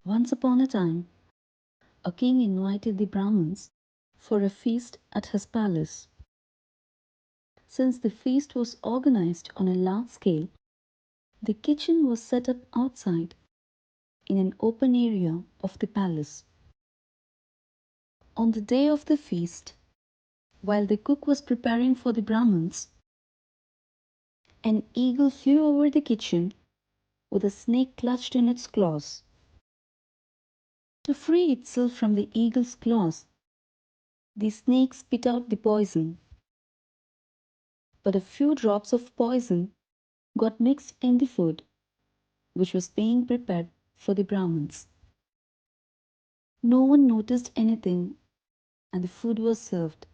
Once upon a time, a king invited the Brahmins for a feast at his palace. Since the feast was organized on a large scale, the kitchen was set up outside in an open area of the palace. On the day of the feast, while the cook was preparing for the Brahmins, an eagle flew over the kitchen with a snake clutched in its claws. To free itself from the eagle's claws, the snake spit out the poison, but a few drops of poison got mixed in the food which was being prepared for the Brahmins. No one noticed anything, and the food was served.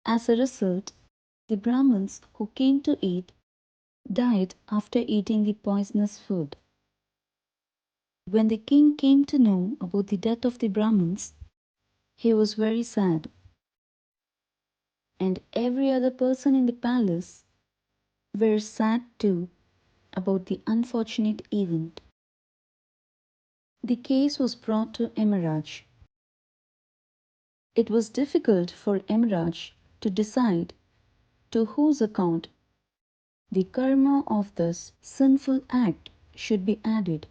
As a result, the Brahmins who came to eat died after eating the poisonous food. When the king came to know about the death of the Brahmins, he was very sad, and every other person in the palace were sad too about the unfortunate event. The case was brought to Emiraj. It was difficult for Emiraj to decide to whose account the karma of this sinful act should be added.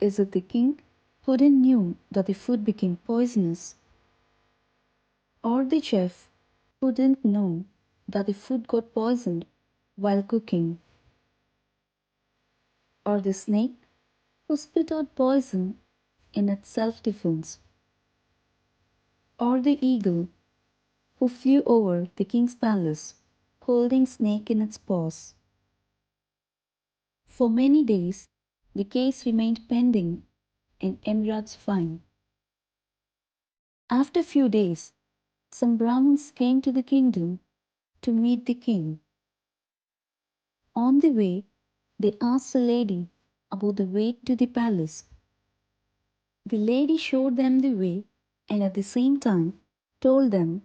Is it the king who didn't knew that the food became poisonous, or the chef who didn't know that the food got poisoned while cooking, or the snake who spit out poison in its self-defense, or the eagle who flew over the king's palace holding snake in its paws? For many days, the case remained pending in Emrat's fine. After a few days, some Brahmins came to the kingdom to meet the king. On the way, they asked the lady about the way to the palace. The lady showed them the way and at the same time told them,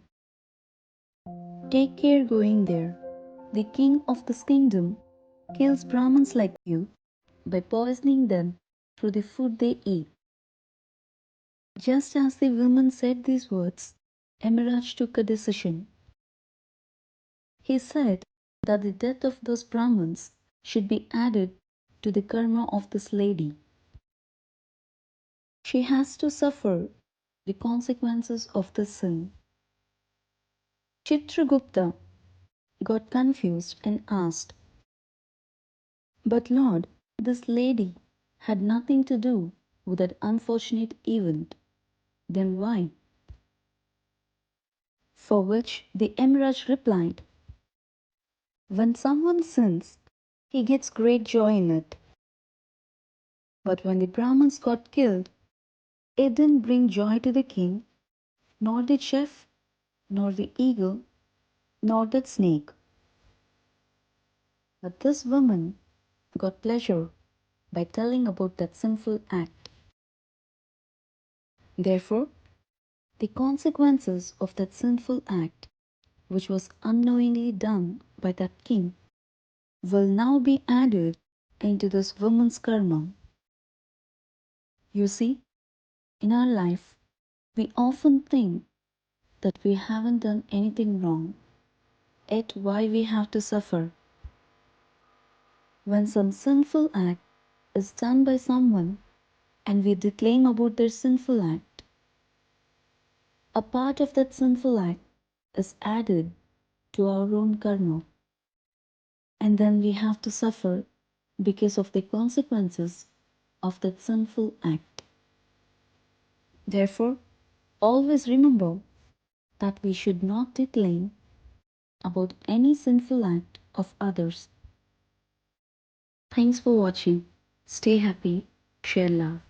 "Take care going there. The king of this kingdom kills Brahmins like you by poisoning them through the food they eat." Just as the woman said these words, Emiraj took a decision. He said that the death of those Brahmins should be added to the karma of this lady. She has to suffer the consequences of this sin. Chitragupta got confused and asked, "But Lord, this lady had nothing to do with that unfortunate event. Then why?" For which the Emiraj replied, "When someone sins, he gets great joy in it. But when the Brahmins got killed, it didn't bring joy to the king, nor the chef, nor the eagle, nor that snake. But this woman got pleasure by telling about that sinful act. Therefore, the consequences of that sinful act, which was unknowingly done by that king, will now be added into this woman's karma." You see, in our life, we often think that we haven't done anything wrong, yet why we have to suffer. When some sinful act is done by someone and we declaim about their sinful act, a part of that sinful act is added to our own karma, and then we have to suffer because of the consequences of that sinful act. Therefore, always remember that we should not declaim about any sinful act of others. Thanks for watching. Stay happy, share love.